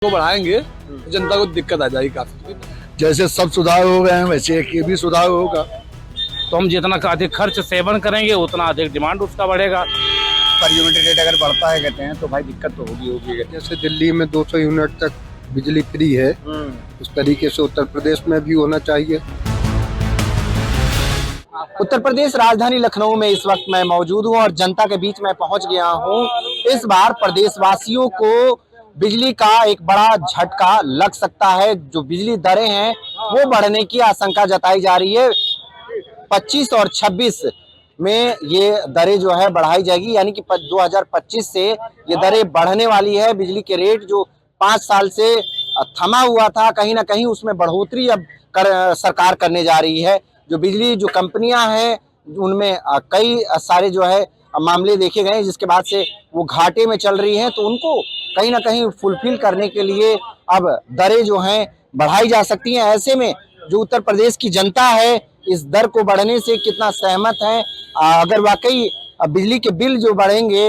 को बढ़ाएंगे तो जनता को दिक्कत आ जाएगी काफी। जैसे सब सुधार हो गए हैं वैसे एक ये भी सुधार होगा। तो हम जितना अधिक खर्च सेवन करेंगे उतना अधिक डिमांड उसका बढ़ेगा। पर यूनिट रेट अगर बढ़ता है कहते हैं तो भाई दिक्कत तो होगी। जैसे दिल्ली में 200 यूनिट तक बिजली फ्री है, उस तरीके से उत्तर प्रदेश में भी होना चाहिए। उत्तर प्रदेश राजधानी लखनऊ में इस वक्त मैं मौजूद हूं और जनता के बीच में पहुंच गया हूं। इस बार प्रदेशवासियों को बिजली का एक बड़ा झटका लग सकता है। जो बिजली दरें हैं वो बढ़ने की आशंका जताई जा रही है। 25 और 26 में ये दरें जो है बढ़ाई जाएगी, यानी कि 2025 से ये दरें बढ़ने वाली है। बिजली के रेट जो 5 साल से थमा हुआ था, कहीं ना कहीं उसमें बढ़ोतरी अब सरकार करने जा रही है। जो बिजली जो कंपनियां हैं उनमें कई सारे जो है मामले देखे गए जिसके बाद से वो घाटे में चल रही हैं, तो उनको कहीं ना कहीं फुलफिल करने के लिए अब दरें जो हैं बढ़ाई जा सकती हैं। ऐसे में जो उत्तर प्रदेश की जनता है इस दर को बढ़ने से कितना सहमत है, अगर वाकई बिजली के बिल जो बढ़ेंगे,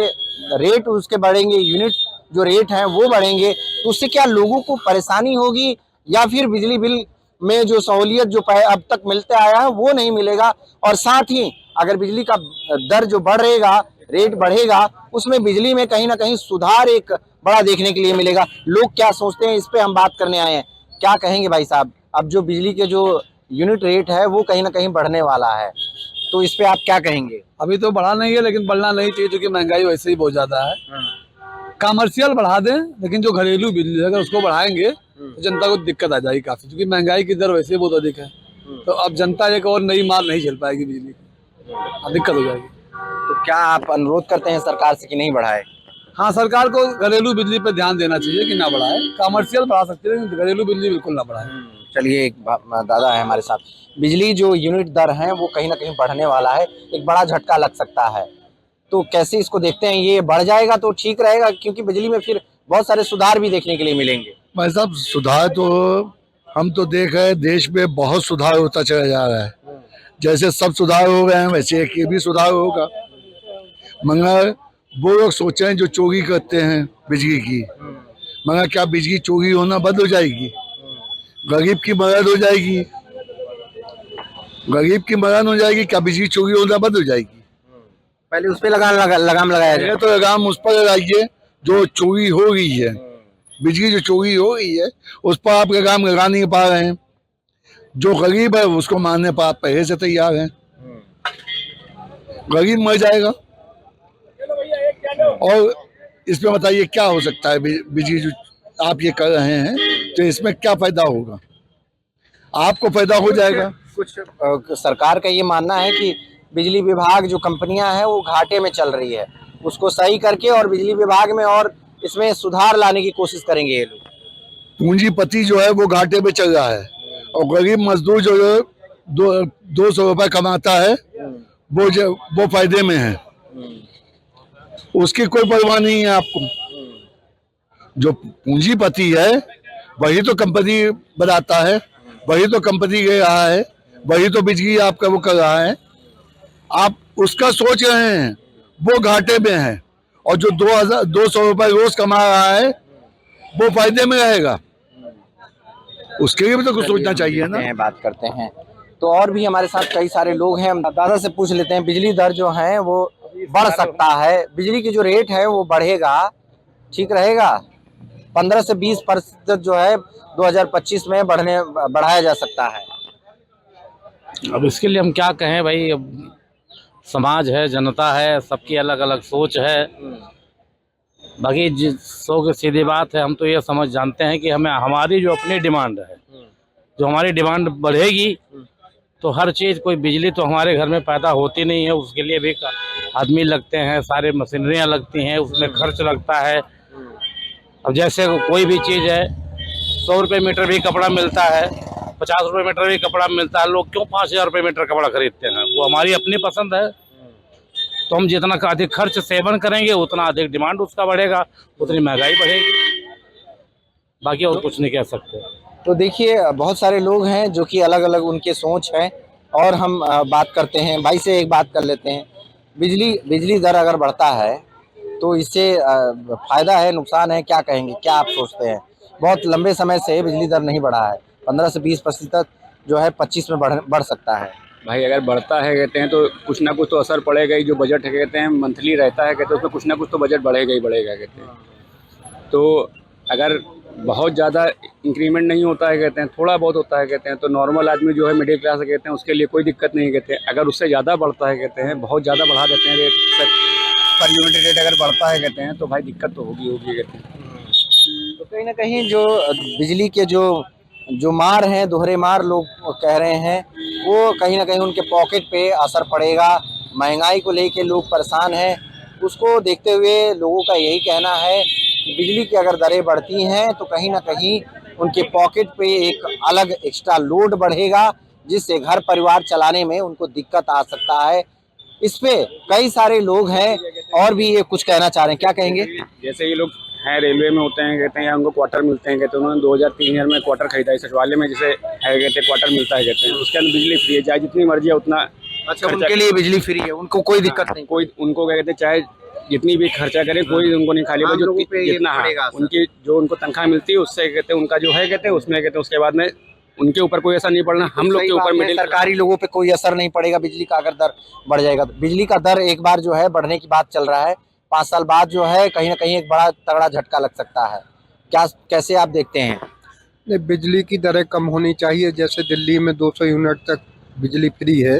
रेट उसके बढ़ेंगे, यूनिट जो रेट हैं वो बढ़ेंगे, तो उससे क्या लोगों को परेशानी होगी या फिर बिजली बिल में जो सहूलियत जो अब तक मिलते आया है वो नहीं मिलेगा। और साथ ही अगर बिजली का दर जो बढ़ेगा, रेट बढ़ेगा, उसमें बिजली में कहीं ना कहीं सुधार एक बड़ा देखने के लिए मिलेगा। लोग क्या सोचते हैं इस पे हम बात करने आए हैं। क्या कहेंगे भाई साहब, अब जो बिजली के जो यूनिट रेट है वो कहीं ना कहीं बढ़ने वाला है, तो इस पे आप क्या कहेंगे? अभी तो बढ़ा नहीं है लेकिन बढ़ना नहीं चाहिए क्योंकि महंगाई वैसे ही बहुत ज्यादा है। कमर्शियल बढ़ा दें लेकिन जो घरेलू बिजली है अगर उसको बढ़ाएंगे तो जनता को दिक्कत आ जाएगी काफी, क्योंकि महंगाई की दर वैसे ही बहुत अधिक है। तो अब जनता एक और नई माल नहीं झेल पाएगी बिजली की, दिक्कत हो जाएगी। तो क्या आप अनुरोध करते हैं सरकार से कि नहीं बढ़ाए? हाँ, सरकार को घरेलू बिजली पे ध्यान देना चाहिए कि ना बढ़ाए। कमर्शियल बढ़ा सकते हैं लेकिन घरेलू बिजली बिल्कुल ना बढ़ाए। चलिए, एक दादा है हमारे साथ। बिजली जो यूनिट दर है वो कहीं ना कहीं बढ़ने वाला है, एक बड़ा झटका लग सकता है, तो कैसे इसको देखते हैं? ये बढ़ जाएगा तो ठीक रहेगा क्योंकि बिजली में फिर बहुत सारे सुधार भी देखने के लिए मिलेंगे। भाई साहब सुधार तो हम तो देख रहे हैं, देश में बहुत सुधार होता चला जा रहा है। जैसे सब सुधार हो गए हैं वैसे एक ये भी सुधार होगा। मगर वो लोग सोच रहे हैं जो चोरी करते हैं बिजली की, मगर क्या बिजली चोरी होना बंद हो जाएगी? गरीब की मदद हो जाएगी, गरीब की मदद हो जाएगी, क्या बिजली चोरी होना बंद हो जाएगी? पहले उस पर लगाम लगाया जाए। तो लगाम उस पर लगाइए जो चोरी हो रही है। बिजली जो चोरी हो रही है उस पर आप लगाम लगा नहीं पा रहे हैं। जो गरीब है उसको मारने पर आप पहले से तैयार हैं। गरीब मर जाएगा। और इसमें बताइए क्या हो सकता है? बिजली जो आप ये कर रहे हैं तो इसमें क्या फायदा होगा? आपको फायदा हो जाएगा। कुछ सरकार का ये मानना है कि बिजली विभाग जो कंपनियां हैं वो घाटे में चल रही है, उसको सही करके और बिजली विभाग में और इसमें सुधार लाने की कोशिश करेंगे ये लोग। पूंजीपति जो है वो घाटे में चल रहा है और गरीब मजदूर जो 200 रुपए कमाता है वो फायदे में है। उसकी कोई परवाह नहीं है आपको। जो पूंजीपति है वही तो कंपनी बनाता है, वही तो कंपनी ले रहा है, वही तो बिजली आपका वो कर रहा है। आप उसका सोच रहे हैं, वो घाटे में है। और जो 200 रुपए रोज कमा रहा है वो फायदे में रहेगा। उसके लिए भी तो कुछ सोचना चाहिए ना। बात करते हैं तो और भी हमारे साथ कई सारे लोग हैं, हम दादा से पूछ लेते हैं। बिजली दर जो है वो बढ़ सकता है, बिजली की जो रेट है वो बढ़ेगा, ठीक रहेगा? 15 से 20% जो है 2025 में बढ़ाया जा सकता है। अब इसके लिए हम क्या कहें भाई, अब समाज है, जनता है, सबकी अलग अलग सोच है। बाकी सौ की सीधी बात है, हम तो ये समझ जानते हैं कि हमें हमारी जो अपनी डिमांड है, जो हमारी डिमांड बढ़ेगी तो हर चीज़, कोई बिजली तो हमारे घर में पैदा होती नहीं है, उसके लिए भी आदमी लगते हैं, सारे मशीनरियाँ लगती हैं, उसमें खर्च लगता है। अब जैसे कोई भी चीज़ है, 100 रुपये मीटर भी कपड़ा मिलता है, 50 रुपये मीटर भी कपड़ा मिलता है, लोग क्यों 5000 रुपये मीटर कपड़ा खरीदते हैं? वो हमारी अपनी पसंद है। तो हम जितना अधिक खर्च सेवन करेंगे उतना अधिक डिमांड उसका बढ़ेगा, उतनी महंगाई बढ़ेगी। बाकी और कुछ नहीं कह सकते। तो देखिए, बहुत सारे लोग हैं जो कि अलग अलग उनके सोच है और हम बात करते हैं। भाई से एक बात कर लेते हैं। बिजली दर अगर बढ़ता है तो इससे फायदा है, नुकसान है, क्या कहेंगे? क्या आप सोचते हैं? बहुत लंबे समय से बिजली दर नहीं बढ़ा है। 15 से 20% जो है 25 में बढ़ सकता है। भाई अगर बढ़ता है कहते हैं तो कुछ ना कुछ तो असर पड़ेगा ही। जो बजट है कहते हैं मंथली रहता है, कहते हैं उसमें कुछ ना कुछ तो बजट बढ़ेगा ही बढ़ेगा कहते हैं। तो अगर बहुत ज़्यादा इंक्रीमेंट नहीं होता है कहते हैं, थोड़ा बहुत होता है कहते हैं, तो नॉर्मल आदमी जो है मिडिल क्लास कहते हैं उसके लिए कोई दिक्कत नहीं कहते हैं। अगर उससे ज़्यादा बढ़ता है कहते हैं, बहुत ज़्यादा बढ़ा देते हैं रेट, पर यूनिट रेट अगर बढ़ता है कहते हैं तो भाई दिक्कत तो होगी कहते हैं। तो कहीं ना कहीं जो बिजली के जो मार हैं, दोहरे मार लोग कह रहे हैं, वो कहीं ना कहीं उनके पॉकेट पे असर पड़ेगा। महंगाई को लेके लोग परेशान हैं, उसको देखते हुए लोगों का यही कहना है कि बिजली की अगर दरें बढ़ती हैं तो कहीं ना कहीं उनके पॉकेट पे एक अलग एक्स्ट्रा लोड बढ़ेगा, जिससे घर परिवार चलाने में उनको दिक्कत आ सकता है। इस पे कई सारे लोग हैं और भी ये कुछ कहना चाह रहे हैं, क्या कहेंगे? जैसे ये लोग हैं रेलवे में होते हैं कहते हैं, या उनको क्वार्टर मिलते हैं कहते हैं, उन्होंने 2000-3000 में क्वार्टर खरीदा है। सचिवालय में जैसे है कहते हैं क्वार्टर मिलता है कहते हैं, उसके अंदर बिजली फ्री है, चाहे जितनी मर्जी है उतना। अच्छा, उनके लिए बिजली फ्री है, उनको कोई दिक्कत नहीं? कोई उनको क्या कहते हैं, चाहे जितनी भी खर्चा करे कोई उनको नहीं, खाली जो जितना उनकी जो उनको तनख्वाह मिलती है उससे कहते हैं उनका जो है कहते हैं उसमें कहते हैं उसके बाद में उनके ऊपर कोई असर नहीं पड़ना। हम लोग के ऊपर मिडिल सरकारी लोगों पे कोई असर नहीं पड़ेगा बिजली का अगर दर बढ़ जाएगा तो। बिजली का दर एक बार जो है बढ़ने की बात चल रहा है, 5 साल बाद जो है कहीं ना कहीं एक बड़ा तगड़ा झटका लग सकता है। कैसे आप देखते हैं? नहीं, बिजली की दरें कम होनी चाहिए। जैसे दिल्ली में 200 यूनिट तक बिजली फ्री है,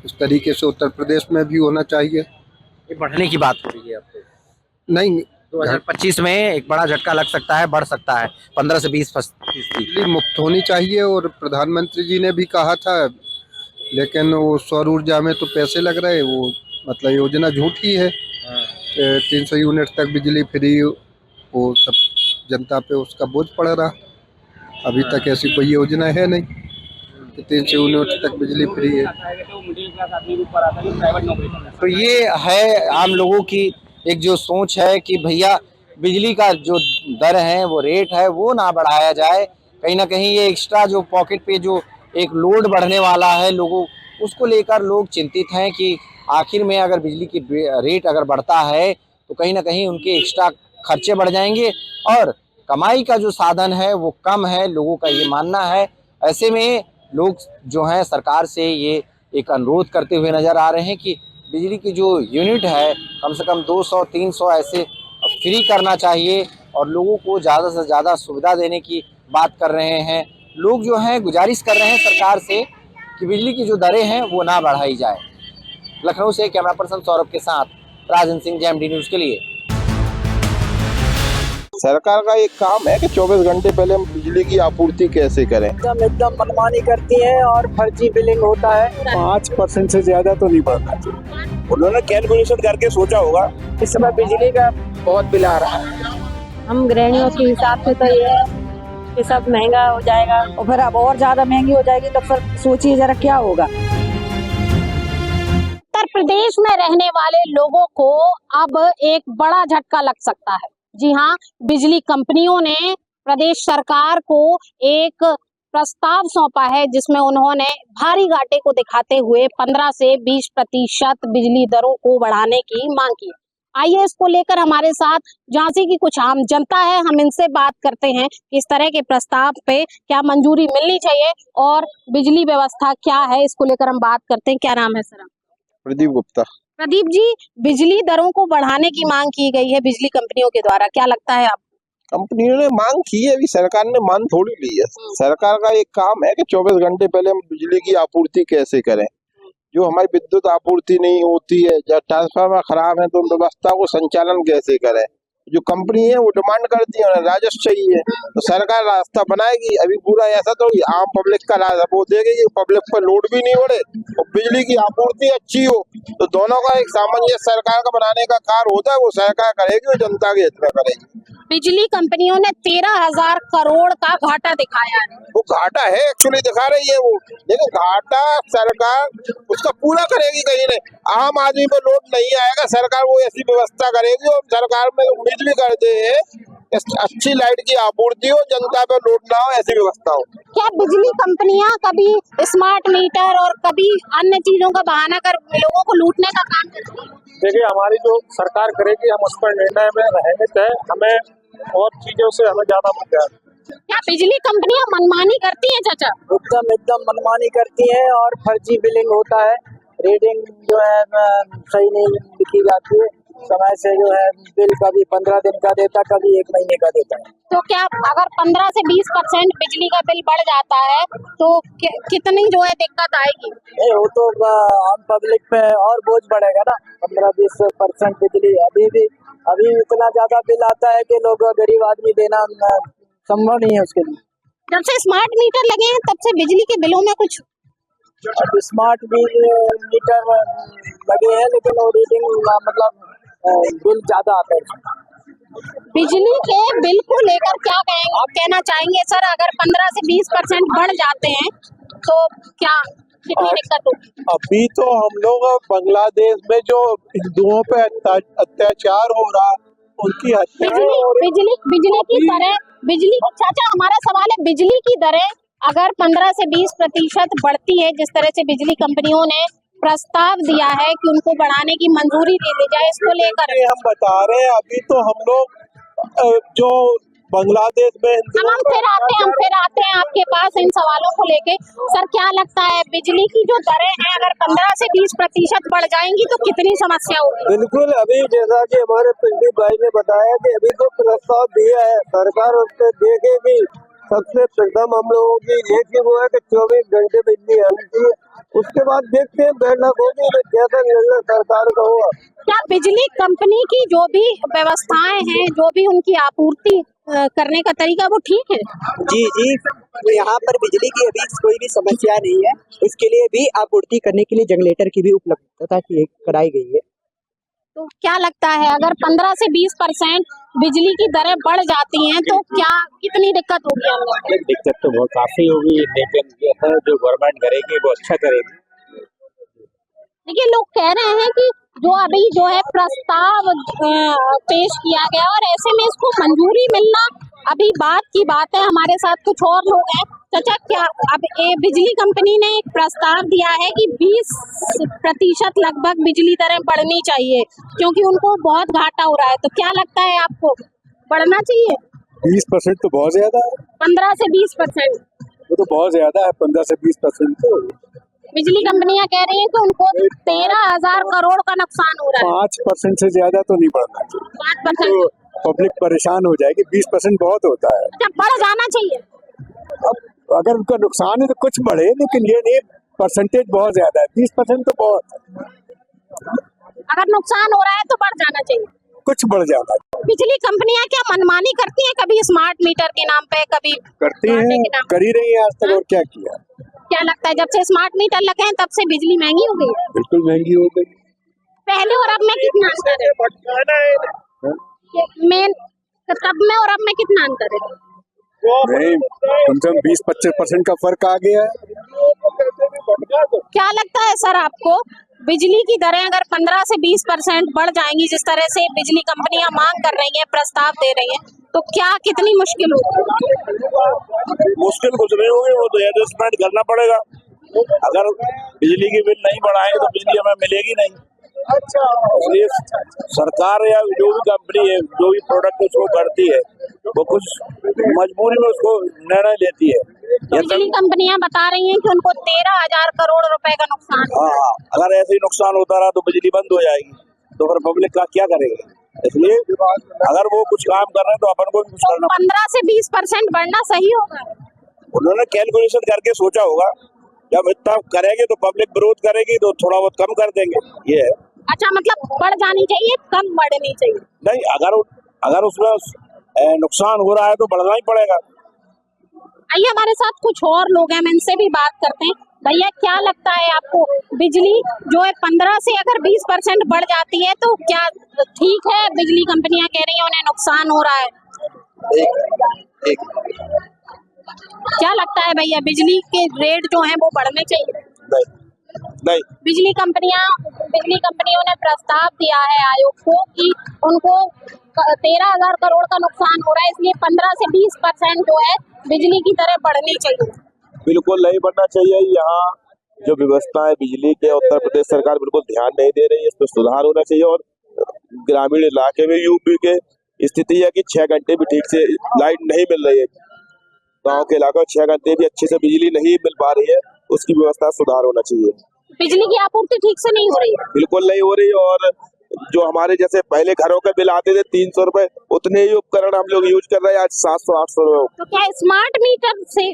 उस तरीके से उत्तर प्रदेश में भी होना चाहिए। ये बढ़ने की बात हो रही है अब तो। नहीं, 2025 में एक बड़ा झटका लग सकता है, बढ़ सकता है 15 से 20%। बिजली मुफ्त होनी चाहिए और प्रधानमंत्री जी ने भी कहा था, लेकिन वो सौर ऊर्जा में तो पैसे लग रहे, वो मतलब योजना झूठी है। 300 यूनिट तक बिजली फ्री, वो सब जनता पे उसका बोझ पड़ रहा। अभी तक ऐसी कोई योजना है नहीं कि 300 यूनिट तक बिजली फ्री है। तो ये है आम लोगों की एक जो सोच है कि भैया बिजली का जो दर है, वो रेट है, वो ना बढ़ाया जाए। कहीं ना कहीं ये एक्स्ट्रा जो पॉकेट पे जो एक लोड बढ़ने वाला है लोगों, उसको लेकर लोग चिंतित हैं कि आखिर में अगर बिजली की रेट अगर बढ़ता है तो कहीं ना कहीं उनके एक्स्ट्रा खर्चे बढ़ जाएंगे और कमाई का जो साधन है वो कम है, लोगों का ये मानना है। ऐसे में लोग जो हैं सरकार से ये एक अनुरोध करते हुए नजर आ रहे हैं कि बिजली की जो यूनिट है कम से कम 200-300 ऐसे फ्री करना चाहिए और लोगों को ज़्यादा से ज़्यादा सुविधा देने की बात कर रहे हैं। लोग जो हैं गुजारिश कर रहे हैं सरकार से कि बिजली की जो दरें हैं वो ना बढ़ाई जाए। लखनऊ से कैमरा पर्सन सौरभ के साथ राजन सिंह, JMD न्यूज़ के लिए। सरकार का एक काम है कि 24 घंटे पहले हम बिजली की आपूर्ति कैसे करें। एकदम मनमानी करती है और फर्जी बिलिंग होता है। 5% से ज्यादा तो नहीं बढ़ना चाहिए। उन्होंने कैलकुलेशन करके सोचा होगा। इस समय बिजली का बहुत बिल आ रहा है। हम गृहिणियों के हिसाब से तो ये है कि सब महंगा हो जाएगा और फिर अब और ज्यादा महंगी हो जाएगी तो फिर सोचिए जरा क्या होगा। उत्तर प्रदेश में रहने वाले लोगों को अब एक बड़ा झटका लग सकता है। जी हाँ, बिजली कंपनियों ने प्रदेश सरकार को एक प्रस्ताव सौंपा है जिसमें उन्होंने भारी घाटे को दिखाते हुए 15 से 20% बिजली दरों को बढ़ाने की मांग की। आइए इसको लेकर हमारे साथ झांसी की कुछ आम जनता है, हम इनसे बात करते हैं कि इस तरह के प्रस्ताव पे क्या मंजूरी मिलनी चाहिए और बिजली व्यवस्था क्या है, इसको लेकर हम बात करते हैं। क्या नाम है सर? प्रदीप गुप्ता। प्रदीप जी, बिजली दरों को बढ़ाने की मांग की गई है बिजली कंपनियों के द्वारा, क्या लगता है आप? कंपनियों ने मांग की है, अभी सरकार ने मान थोड़ी ली है। सरकार का एक काम है कि 24 घंटे पहले हम बिजली की आपूर्ति कैसे करें। जो हमारी विद्युत आपूर्ति नहीं होती है या ट्रांसफार्मर खराब है तो उन व्यवस्था को संचालन कैसे करें। जो कंपनी है वो डिमांड करती है, राजस्व चाहिए तो सरकार रास्ता बनाएगी। अभी पूरा ऐसा तो आम पब्लिक का रास्ता वो देगी, पब्लिक पर लोड भी नहीं बढ़े और बिजली की आपूर्ति अच्छी हो। तो दोनों का एक सामंजस्य सरकार का बनाने का कार्य होता है, वो सरकार करेगी और जनता के हित में करेगी। बिजली कंपनियों ने 13,000 करोड़ का घाटा दिखाया है। वो घाटा है, एक्चुअली दिखा रही है वो, लेकिन घाटा सरकार उसका पूरा करेगी कहीं नहीं। आम आदमी पर लोड नहीं आएगा, सरकार वो ऐसी व्यवस्था करेगी और सरकार में उम्मीद भी करते हैं अच्छी लाइट की आपूर्ति हो, जनता पे लोड ना हो, ऐसी व्यवस्था हो। क्या बिजली कंपनियां कभी स्मार्ट मीटर और कभी अन्य चीजों का बहाना कर लोगों को लूटने का काम करती है? देखिए, हमारी जो सरकार करेगी हम उस पर निर्णय में रहेंगे तय। हमें और चीजों से हमें ज्यादा मतलब क्या बिजली कंपनियां मनमानी करती हैं चाचा? एकदम एकदम मनमानी करती हैं और फर्जी बिलिंग होता है। रीडिंग जो है सही नहीं लिखी जाती है, समय से जो है बिल कभी 15 दिन का देता, कभी 1 महीने का देता है। तो क्या अगर 15 से 20% बिजली का बिल बढ़ जाता है तो कितनी जो है दिक्कत आएगी? नहीं, वो तो आम पब्लिक पे और बोझ बढ़ेगा ना। 15-20% बिजली अभी इतना ज्यादा बिल आता है कि लोग गरीब आदमी देना संभव नहीं है उसके लिए। जब से स्मार्ट मीटर लगे हैं तब से बिजली के बिलों में कुछ अब स्मार्ट मीटर लगे हैं लेकिन वो रीडिंग मतलब बिल ज्यादा आता है। बिजली के बिल को लेकर क्या कहना चाहेंगे सर? अगर 15 से 20% बढ़ जाते हैं तो क्या कितनी दिक्कत होगी? अभी तो हम लोग बांग्लादेश में जो हिंदुओं पे अत्याचार हो रहा, उनकी हत्या बिजली की दरें चाचा हमारा सवाल है, बिजली की दरें अगर 15 से 20% बढ़ती है, जिस तरह से बिजली कंपनियों ने प्रस्ताव दिया है कि उनको बढ़ाने की मंजूरी दे दी जाए, इसको लेकर हम बता रहे हैं। अभी तो हम लोग जो बांग्लादेश में हम फिर आते हैं आपके पास इन सवालों को लेके। सर क्या लगता है बिजली की जो दरें हैं अगर 15 से 20% बढ़ जाएंगी तो कितनी समस्या होगी? बिल्कुल, अभी जैसा कि हमारे पिंडी भाई ने बताया कि अभी तो प्रस्ताव दिया है सरकार, उस पर देखेगी। सबसे प्रथम हम लोगों की एक ही वो है कि 24 घंटे बिजली आनी चाहिए, उसके बाद देखते हैं बैठक होगी तो कैसा निर्णय सरकार का हुआ। क्या बिजली कंपनी की जो भी व्यवस्थाएं हैं, जो भी उनकी आपूर्ति करने का तरीका वो ठीक है? जी जी, यहाँ पर बिजली की अभी कोई भी समस्या नहीं है, इसके लिए भी आपूर्ति करने के लिए जनरेटर की भी उपलब्धता कराई गई है। तो क्या लगता है अगर 15 से 20% बिजली की दरें बढ़ जाती हैं तो क्या कितनी दिक्कत होगी हम लोग? दिक्कत तो बहुत काफी होगी, लेकिन जो गवर्नमेंट करेगी वो अच्छा करेगी। देखिए लोग कह रहे हैं कि जो अभी जो है प्रस्ताव पेश किया गया और ऐसे में इसको मंजूरी मिलना अभी बात की बात है। हमारे साथ कुछ और लोग हैं। चाचा क्या अब बिजली कंपनी ने एक प्रस्ताव दिया है कि 20% लगभग बिजली दरें बढ़नी चाहिए क्योंकि उनको बहुत घाटा हो रहा है, तो क्या लगता है आपको बढ़ना चाहिए? 20% तो बहुत ज्यादा है। 15 से 20% वो तो बहुत ज्यादा है, 15 से 20% तो। बिजली कंपनियां कह रही हैं कि उनको 13,000 करोड़ का नुकसान हो रहा है। 5% से ज्यादा तो नहीं बढ़ना चाहिए, 5% पब्लिक परेशान हो जाएगी। 20% बहुत होता है। क्या बढ़ जाना चाहिए? अब अगर उनका नुकसान है तो कुछ बढ़े, लेकिन ये नहीं, परसेंटेज बहुत ज्यादा है। 20% तो बहुत, अगर नुकसान हो रहा है तो बढ़ जाना चाहिए, कुछ बढ़ जाना है। बिजली कंपनियां क्या मनमानी करती हैं? कभी स्मार्ट मीटर के नाम पे, कभी करती हैं, कर ही रही है आज तक, और क्या किया। क्या लगता है जब से स्मार्ट मीटर लगे हैं तब से बिजली महंगी हो गई? बिल्कुल महंगी हो गई। पहले और अब में कितना अंतर है? मेन तब में और अब में कितना अंतर है? नहीं, कम से कम 20-25% का फर्क आ गया है। क्या लगता है सर आपको बिजली की दरें अगर 15 से 20% बढ़ जाएंगी, जिस तरह से बिजली कंपनियां मांग कर रही हैं, प्रस्ताव दे रही हैं, तो क्या कितनी मुश्किल होगी? मुश्किल कुछ नहीं होगी, वो तो एडजस्टमेंट करना पड़ेगा। अगर बिजली की बिल नहीं बढ़ाएंगे तो बिजली हमें मिलेगी नहीं। इसलिए सरकार या जो भी कंपनी है, जो भी प्रोडक्ट उसको करती है, वो कुछ मजबूरी में उसको निर्णय लेती है। बिजली कंपनियां बता रही हैं कि उनको 13,000 करोड़ रुपए का नुकसान है। हाँ, अगर ऐसे ही नुकसान होता रहा तो बिजली बंद हो जाएगी, तो फिर पब्लिक का क्या करेगा? इसलिए अगर वो कुछ काम कर रहे हैं तो अपन को भी कुछ करना। 15 से 20% बढ़ना सही होगा? उन्होंने कैलकुलेशन करके सोचा होगा, जब इतना करेंगे तो पब्लिक विरोध करेगी तो थोड़ा बहुत कम कर देंगे, ये है। अच्छा, मतलब बढ़ जानी चाहिए, कम बढ़नी चाहिए नहीं। अगर उसमें नुकसान हो रहा है तो बढ़ना ही पड़ेगा। आइए हमारे साथ कुछ और लोग हैं, हम इनसे भी बात करते हैं। भैया क्या लगता है आपको बिजली जो है 15 से अगर 20% बढ़ जाती है तो क्या ठीक है? बिजली कंपनियां कह रही हैं उन्हें नुकसान हो रहा है। क्या लगता है भैया बिजली के रेट जो हैं वो बढ़ने चाहिए? नहीं। बिजली कंपनियों ने प्रस्ताव दिया है आयोग को कि उनको 13,000 करोड़ का नुकसान हो रहा है, इसलिए 15 से 20% जो है बिजली की दरें बढ़नी चाहिए। बिल्कुल नहीं बढ़ना चाहिए। यहाँ जो व्यवस्था है बिजली के, उत्तर प्रदेश सरकार बिल्कुल ध्यान नहीं दे रही है, इस पर सुधार होना चाहिए। और ग्रामीण इलाके में यूपी के स्थिति है कि 6 घंटे भी ठीक से लाइट नहीं मिल रही है। गांव के इलाकों में 6 घंटे भी अच्छे से बिजली नहीं मिल पा रही है, उसकी व्यवस्था सुधार होना चाहिए। बिजली की आपूर्ति ठीक से नहीं हो रही है। बिल्कुल नहीं हो रही, और जो हमारे जैसे पहले घरों के बिल आते थे 300 रुपए, उतने ही उपकरण हम लोग यूज कर रहे हैं आज 700-800 रुपए। तो क्या स्मार्ट मीटर से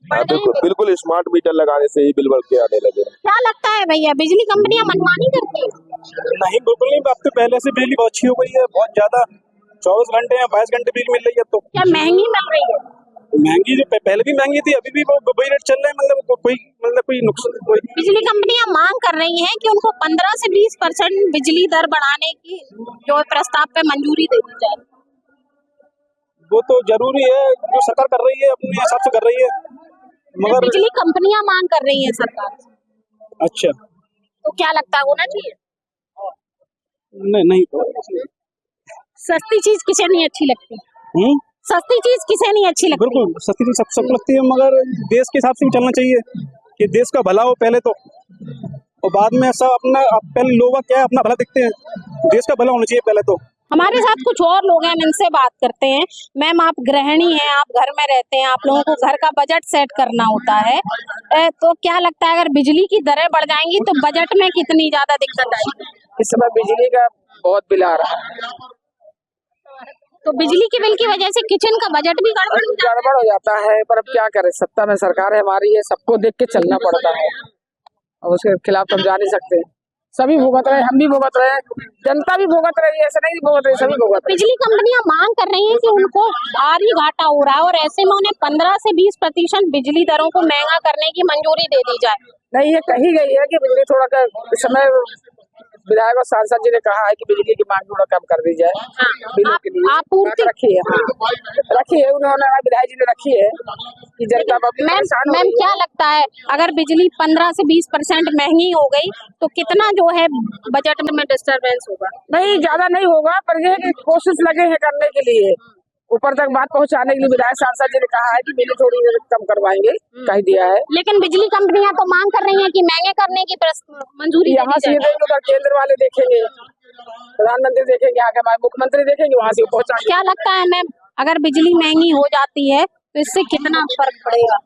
बढ़ गए हैं? बिल्कुल स्मार्ट मीटर लगाने से ही बिल बढ़ के आने लगे। क्या लगता है भैया, बिजली कंपनियां मनमानी करती है? नहीं, बिल्कुल नहीं। अब तो पहले से बिजली बहुत अच्छी हो गई है, बहुत ज्यादा 24 घंटे या 22 घंटे बिजली मिल रही है। तो क्या महंगी मिल रही है? महंगी जो पहले भी महंगी थी, अभी भी वही रेट चल रहा है। मतलब कोई नुकसान कोई। बिजली कंपनियां मांग कर रही हैं कि उनको 15 से 20% बिजली दर बढ़ाने की जो प्रस्ताव पे मंजूरी दे दी जाए। वो तो जरूरी है, जो सरकार कर रही है अपने हिसाब से कर रही है, मगर बिजली कंपनियां मांग कर रही हैं सरकार से। अच्छा, तो क्या लगता है होना चाहिए? नहीं तो सस्ती चीज किसे नहीं अच्छी लगती? सस्ती चीज किसे नहीं अच्छी लगती? बिल्कुल सस्ती चीज सबको लगती है, मगर देश के हिसाब से भी चलना चाहिए कि देश का भला हो पहले तो, और बाद में सब अपना। पहले लोग क्या है, अपना भला देखते हैं, देश का भला होना चाहिए पहले तो। हमारे साथ कुछ और लोग हैं, हम इनसे बात करते हैं। मैम, आप गृहिणी हैं, आप घर में रहते हैं, आप लोगों को घर का बजट सेट करना होता है, तो क्या लगता है अगर बिजली की दरें बढ़ जाएंगी तो बजट में कितनी ज्यादा दिक्कत आएगी? इस समय बिजली का बहुत बिल आ रहा है, तो बिजली के बिल की वजह से किचन का बजट भी गड़बड़ हो जाता है। पर अब क्या करें, सत्ता में सरकार है हमारी है, सबको देख के चलना पड़ता है, और उसके खिलाफ तो हम जा नहीं सकते। सभी भुगत रहे, हम भी भुगत रहे, जनता भी भुगत रही है, ऐसा नहीं भुगत रही, सभी भुगत रहे। बिजली कंपनियां मांग कर रही हैं कि उनको भारी घाटा हो रहा है, और ऐसे में उन्हें 15 से 20% बिजली दरों को महंगा करने की मंजूरी दे दी जाए। नहीं, ये कही गई है कि बिजली थोड़ा इस समय विधायक और सांसद जी ने कहा है कि बिजली की मांग थोड़ा कम कर दी जाए। बिजली के लिए आपूर्ति रखी है, रखी है उन्होंने, विधायक जी ने रखी है कि जनता। मैम, क्या लगता है अगर बिजली 15 से 20% महंगी हो गई तो कितना जो है बजट में डिस्टरबेंस होगा? नहीं, ज्यादा नहीं होगा, पर ये कि कोशिश लगे हैं करने के लिए, ऊपर तक बात पहुंचाने के लिए। विधायक सांसद जी ने कहा है कि बिजली थोड़ी कम करवाएंगे, कह दिया है। लेकिन बिजली कंपनियां तो मांग कर रही हैं कि महंगे करने की मंजूरी यहाँ से देंगे तो केंद्र वाले देखेंगे, प्रधानमंत्री देखेंगे, आगे हमारे मुख्यमंत्री देखेंगे, वहाँ से पहुंचा। क्या लगता है मैम, अगर बिजली महंगी हो जाती है तो इससे कितना फर्क पड़ेगा?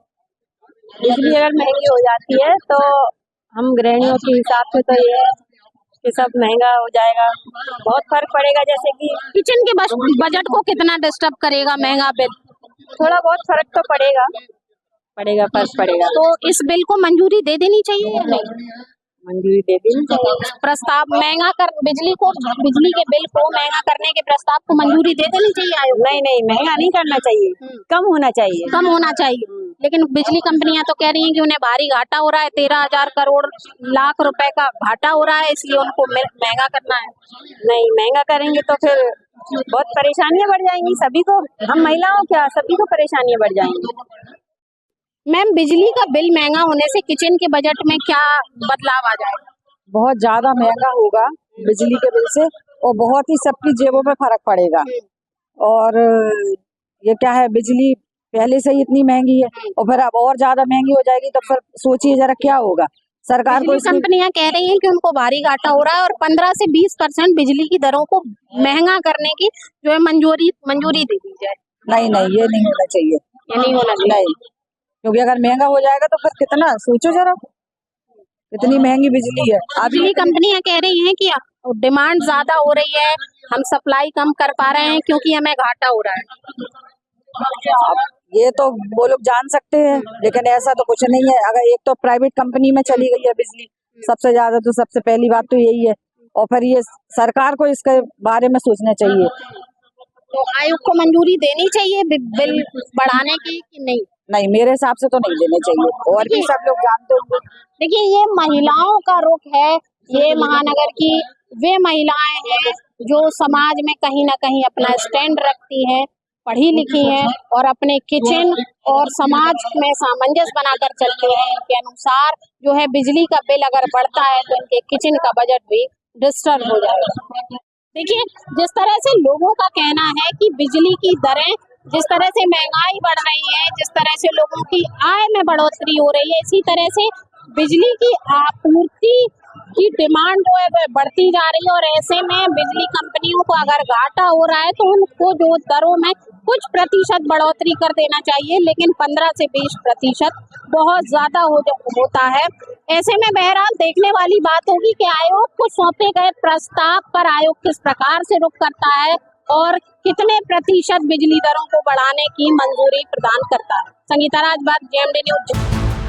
बिजली अगर महंगी हो जाती है तो हम गृहिणियों के हिसाब से तो ये है कि सब महंगा हो जाएगा, बहुत फर्क पड़ेगा। जैसे कि किचन के बजट को कितना डिस्टर्ब करेगा महंगा बिल? थोड़ा बहुत फर्क तो पड़ेगा, फर्क पड़ेगा। तो इस बिल को मंजूरी दे देनी चाहिए या नहीं? मंजूरी दे देनी चाहिए। प्रस्ताव महंगा कर बिजली के बिल को महंगा करने के प्रस्ताव को मंजूरी दे देनी चाहिए आयोग? नहीं, महंगा नहीं करना चाहिए, कम होना चाहिए। कम होना चाहिए। लेकिन बिजली कंपनियां तो कह रही हैं कि उन्हें भारी घाटा हो रहा है, 13,000 करोड़ लाख रुपए का घाटा हो रहा है, इसलिए उनको महंगा करना है। नहीं, महंगा करेंगे तो फिर बहुत परेशानियां बढ़ जाएंगी सभी को, हम महिलाओं क्या सभी को परेशानियां बढ़ जाएंगी। मैम, बिजली का बिल महंगा होने से किचन के बजट में क्या बदलाव आ जाएगा? बहुत ज्यादा महंगा होगा बिजली के बिल से, और बहुत ही सबकी जेबों में फर्क पड़ेगा। और ये क्या है, बिजली पहले से ही इतनी महंगी है और फिर अब और ज्यादा महंगी हो जाएगी, तो फिर सोचिए जरा क्या होगा। सरकार को कंपनियां कह रही हैं कि उनको भारी घाटा हो रहा है और 15 से 20% बिजली की दरों को महंगा करने की जो है मंजूरी दे दी जाए। नहीं, ये नहीं होना चाहिए, ये नहीं होना चाहिए। नहीं, क्योंकि अगर महंगा हो जाएगा तो फिर कितना, सोचो जरा, इतनी महंगी बिजली है। बिजली कंपनियां कह रही हैं कि डिमांड ज्यादा हो रही है, हम सप्लाई कम कर पा रहे हैं क्योंकि हमें घाटा हो रहा है। ये तो वो लोग जान सकते हैं, लेकिन ऐसा तो कुछ नहीं है। अगर एक तो प्राइवेट कंपनी में चली गई है बिजली सबसे ज्यादा, तो सबसे पहली बात तो यही है, और फिर ये सरकार को इसके बारे में सोचना चाहिए। तो आयोग को मंजूरी देनी चाहिए बिल बढ़ाने की कि नहीं? नहीं, मेरे हिसाब से तो नहीं देने चाहिए, और भी सब लोग जानते होंगे। देखिए, ये महिलाओं का रुख है, ये महानगर की वे महिलाएं हैं जो समाज में कहीं ना कहीं अपना स्टैंड रखती हैं, पढ़ी लिखी हैं और अपने किचन और समाज में सामंजस्य बनाकर चलती हैं। इनके अनुसार जो है बिजली का बिल अगर बढ़ता है तो इनके किचन का बजट भी डिस्टर्ब हो जाएगा। देखिए, जिस तरह से लोगों का कहना है कि बिजली की दरें, जिस तरह से महंगाई बढ़ रही है, जिस तरह से लोगों की आय में बढ़ोतरी हो रही है, इसी तरह से बिजली की आपूर्ति की डिमांड जो है वह बढ़ती जा रही है, और ऐसे में बिजली कंपनियों को अगर घाटा हो रहा है तो उनको जो दरों में कुछ प्रतिशत बढ़ोतरी कर देना चाहिए, लेकिन 15 से 20% बहुत ज्यादा होता है। ऐसे में बहरहाल देखने वाली बात होगी कि आयोग को सौंपे गए प्रस्ताव पर आयोग किस प्रकार से रुख करता है और कितने प्रतिशत बिजली दरों को बढ़ाने की मंजूरी प्रदान करता है। Sangeeta Rajbhar, JMD news.